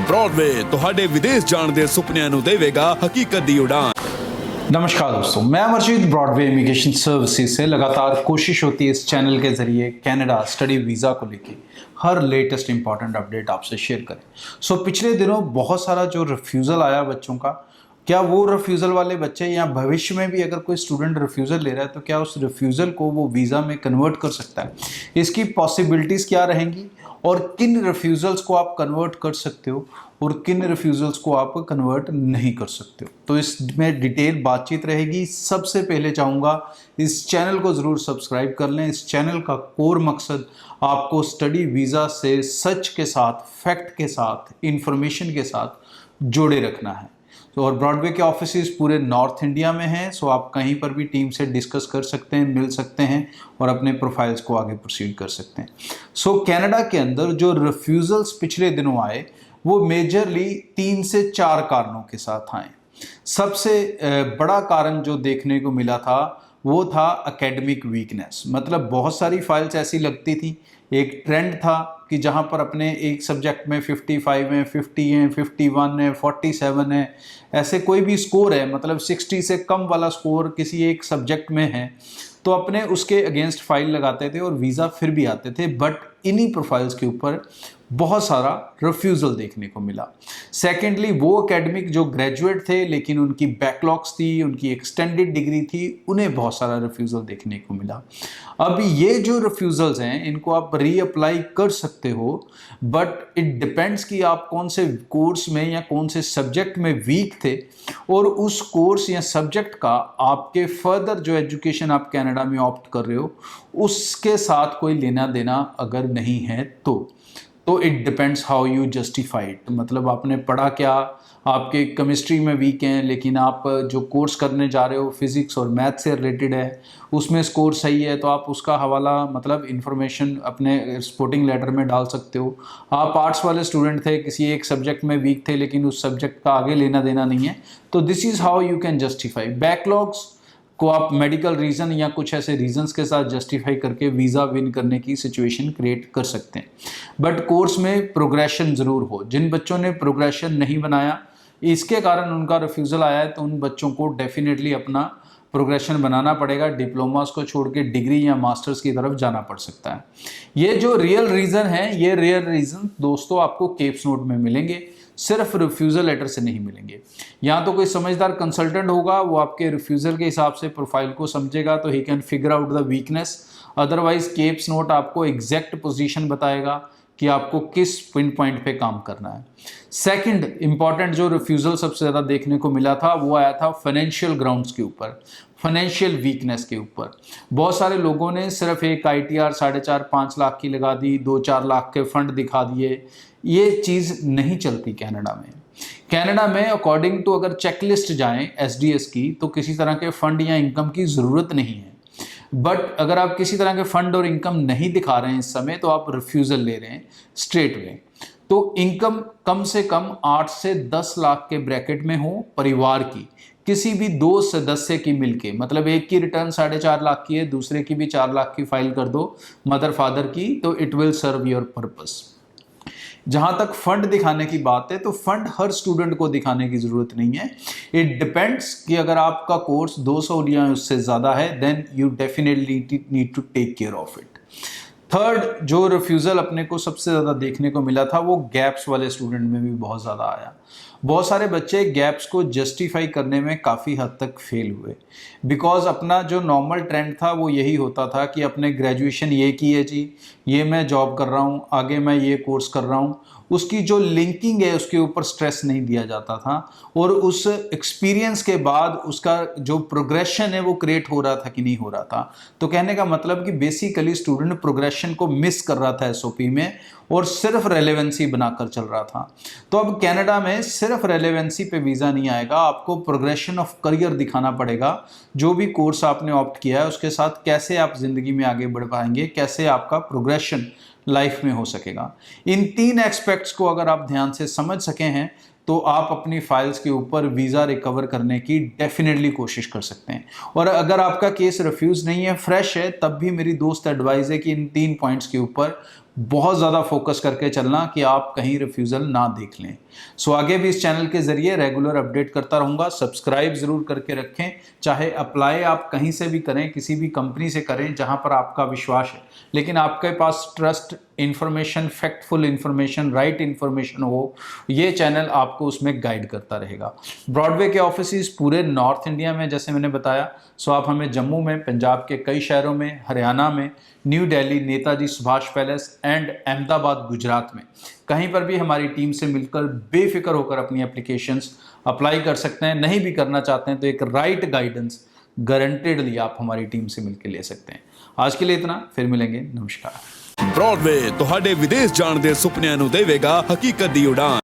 Broadway ਤੁਹਾਡੇ ਵਿਦੇਸ਼ ਜਾਣ ਦੇ ਸੁਪਨਿਆਂ ਨੂੰ ਦੇਵੇਗਾ ਹਕੀਕਤ ਦੀ ਉਡਾਨ। नमस्कार दोस्तों, मैं अमरजीत ब्रॉडवे इमिग्रेशन सर्विसेज से लगातार कोशिश होती है इस चैनल के ज़रिए कनाडा स्टडी वीज़ा को लेके हर लेटेस्ट इंपॉर्टेंट अपडेट आपसे शेयर करें। पिछले दिनों बहुत सारा जो रिफ्यूज़ल आया बच्चों का, क्या वो रिफ्यूज़ल वाले बच्चे या भविष्य में भी अगर कोई स्टूडेंट रिफ्यूज़ल ले रहा है तो क्या उस रिफ्यूज़ल को वो वीज़ा में कन्वर्ट कर सकता है, इसकी पॉसिबिलिटीज़ क्या रहेंगी और किन रिफ्यूज़ल्स को आप कन्वर्ट कर सकते हो और किन रिफ्यूज़ल्स को आप कन्वर्ट नहीं कर सकते हो। तो इसमें डिटेल बातचीत रहेगी। सबसे पहले चाहूँगा इस चैनल को ज़रूर सब्सक्राइब कर लें। इस चैनल का कोर मकसद आपको स्टडी वीज़ा से सच के साथ, फैक्ट के साथ, इंफॉर्मेशन के साथ जोड़े रखना है। और ब्रॉडवे के ऑफिसेज पूरे नॉर्थ इंडिया में हैं, आप कहीं पर भी टीम से डिस्कस कर सकते हैं, मिल सकते हैं और अपने प्रोफाइल्स को आगे प्रोसीड कर सकते हैं। कनाडा के अंदर जो रिफ्यूज़ल्स पिछले दिनों आए वो मेजरली 3 से 4 कारणों के साथ आए। सबसे बड़ा कारण जो देखने को मिला था वो था एकेडमिक वीकनेस। मतलब बहुत सारी फाइल्स ऐसी लगती थी, एक ट्रेंड था कि जहाँ पर अपने एक सब्जेक्ट में 55 हैं, 50 हैं, 51 है, 47 है, ऐसे कोई भी स्कोर है, मतलब 60 से कम वाला स्कोर किसी एक सब्जेक्ट में है तो अपने उसके अगेंस्ट फाइल लगाते थे और वीज़ा फिर भी आते थे। बट इन्हीं प्रोफाइल्स के ऊपर बहुत सारा रिफ्यूज़ल देखने को मिला। सेकेंडली, वो एकेडमिक जो ग्रेजुएट थे लेकिन उनकी बैकलॉग्स थी, उनकी एक्सटेंडेड डिग्री थी, उन्हें बहुत सारा रिफ्यूज़ल देखने को मिला। अब ये जो रिफ्यूज़ल्स हैं इनको आप रीअप्लाई कर सकते हो, बट इट डिपेंड्स कि आप कौन से कोर्स में या कौन से सब्जेक्ट में वीक थे और उस कोर्स या सब्जेक्ट का आपके फर्दर जो एजुकेशन आप कनाडा में ऑप्ट कर रहे हो उसके साथ कोई लेना देना अगर नहीं है तो it depends how you justify it. मतलब आपने पढ़ा क्या, आपके केमिस्ट्री में वीक हैं लेकिन आप जो कोर्स करने जा रहे हो फिज़िक्स और मैथ से रिलेटेड है, उसमें स्कोर सही है तो आप उसका हवाला मतलब इन्फॉर्मेशन अपने सपोर्टिंग लेटर में डाल सकते हो। आप आर्ट्स वाले स्टूडेंट थे, किसी एक सब्जेक्ट में वीक थे लेकिन उस सब्जेक्ट का आगे लेना देना नहीं है, तो this is how you can justify. Backlogs को आप मेडिकल रीज़न या कुछ ऐसे रीजंस के साथ जस्टिफाई करके वीज़ा विन करने की सिचुएशन क्रिएट कर सकते हैं। बट कोर्स में प्रोग्रेशन ज़रूर हो। जिन बच्चों ने प्रोग्रेशन नहीं बनाया, इसके कारण उनका रिफ्यूज़ल आया है, तो उन बच्चों को डेफिनेटली अपना प्रोग्रेशन बनाना पड़ेगा। डिप्लोमास को छोड़ के डिग्री या मास्टर्स की तरफ जाना पड़ सकता है। ये जो रियल रीज़न है, ये रियल रीज़न दोस्तों आपको केप्स नोट में मिलेंगे, सिर्फ रिफ्यूज़ल लेटर से नहीं मिलेंगे। यहाँ तो कोई समझदार कंसल्टेंट होगा, वो आपके रिफ्यूज़ल के हिसाब से प्रोफाइल को समझेगा तो he can figure out the weakness. Otherwise keeps note आपको एग्जैक्ट पोजीशन बताएगा कि आपको किस पिन पॉइंट पे काम करना है। सेकंड इंपॉर्टेंट जो रिफ्यूज़ल सबसे ज़्यादा देखने को मिला था वो आया था फाइनेंशियल ग्राउंड्स के ऊपर, फाइनेंशियल वीकनेस के ऊपर। बहुत सारे लोगों ने सिर्फ एक ITR 4.5-5 लाख की लगा दी, 2-4 लाख के फंड दिखा दिए। ये चीज़ नहीं चलती कनाडा में। कनाडा में अकॉर्डिंग टू अगर चेकलिस्ट जाएं SDS की तो किसी तरह के फंड या इनकम की ज़रूरत नहीं है। बट अगर आप किसी तरह के फंड और इनकम नहीं दिखा रहे हैं इस समय तो आप रिफ्यूज़ल ले रहे हैं स्ट्रेट वे, तो इनकम कम से कम 8 से 10 लाख के ब्रैकेट में हो परिवार की, किसी भी 2 सदस्य की मिलके। मतलब एक की रिटर्न 4.5 लाख की है, दूसरे की भी 4 लाख की फाइल कर दो, मदर फादर की, तो it will serve your purpose. जहां तक फंड दिखाने की बात है तो फंड हर स्टूडेंट को दिखाने की जरूरत नहीं है। इट डिपेंड्स कि अगर आपका कोर्स 200 या उससे ज़्यादा है then you definitely need to take care of it. Third जो रिफ्यूज़ल अपने को सबसे ज़्यादा देखने को मिला था वो गैप्स वाले स्टूडेंट में भी बहुत ज़्यादा आया। बहुत सारे बच्चे गैप्स को जस्टिफाई करने में काफ़ी हद तक फेल हुए, बिकॉज अपना जो नॉर्मल ट्रेंड था वो यही होता था कि अपने ग्रेजुएशन ये की है जी, ये मैं जॉब कर रहा हूँ, आगे मैं ये कोर्स कर रहा हूँ, उसकी जो लिंकिंग है उसके ऊपर स्ट्रेस नहीं दिया जाता था और उस एक्सपीरियंस के बाद उसका जो प्रोग्रेशन है वो क्रिएट हो रहा था कि नहीं हो रहा था। तो कहने का मतलब कि बेसिकली स्टूडेंट प्रोग्रेशन को मिस कर रहा था SOP में और सिर्फ रेलेवेंसी बनाकर चल रहा था। तो अब कनाडा में सिर्फ रेलेवेंसी पे वीज़ा नहीं आएगा, आपको प्रोग्रेशन ऑफ करियर दिखाना पड़ेगा। जो भी कोर्स आपने ऑप्ट किया है उसके साथ कैसे आप ज़िंदगी में आगे बढ़ पाएंगे, कैसे आपका प्रोग्रेशन लाइफ में हो सकेगा। इन 3 एस्पेक्ट्स को अगर आप ध्यान से समझ सके हैं तो आप अपनी फाइल्स के ऊपर वीज़ा रिकवर करने की डेफिनेटली कोशिश कर सकते हैं। और अगर आपका केस रिफ्यूज़ नहीं है, फ्रेश है, तब भी मेरी दोस्त एडवाइस है कि इन 3 पॉइंट्स के ऊपर बहुत ज़्यादा फोकस करके चलना कि आप कहीं रिफ्यूज़ल ना देख लें। सो आगे भी इस चैनल के ज़रिए रेगुलर अपडेट करता रहूँगा। सब्सक्राइब ज़रूर करके रखें। चाहे अप्लाई आप कहीं से भी करें, किसी भी कंपनी से करें जहाँ पर आपका विश्वास है, लेकिन आपके पास trust information, factful information, right information हो, ये चैनल आपको उसमें गाइड करता रहेगा। ब्रॉडवे के ऑफिसेज पूरे नॉर्थ इंडिया में, जैसे मैंने बताया, सो आप हमें जम्मू में, पंजाब के कई शहरों में, हरियाणा में, new Delhi, Netaji Subhash palace and Ahmedabad Gujarat में कहीं पर भी हमारी टीम से मिलकर बेफिक्र होकर अपनी एप्लीकेशंस अप्लाई कर सकते हैं। नहीं भी करना चाहते हैं तो एक राइट गाइडेंस गारंटेडली आप हमारी टीम से मिलकर ले सकते हैं। आज के लिए इतना, फिर मिलेंगे। नमस्कार। ब्रॉडवे ਤੁਹਾਡੇ ਵਿਦੇਸ਼ ਜਾਣ ਦੇ ਸੁਪਨਿਆਂ ਨੂੰ ਦੇਵੇਗਾ ਹਕੀਕਤ ਦੀ ਉਡਾਨ।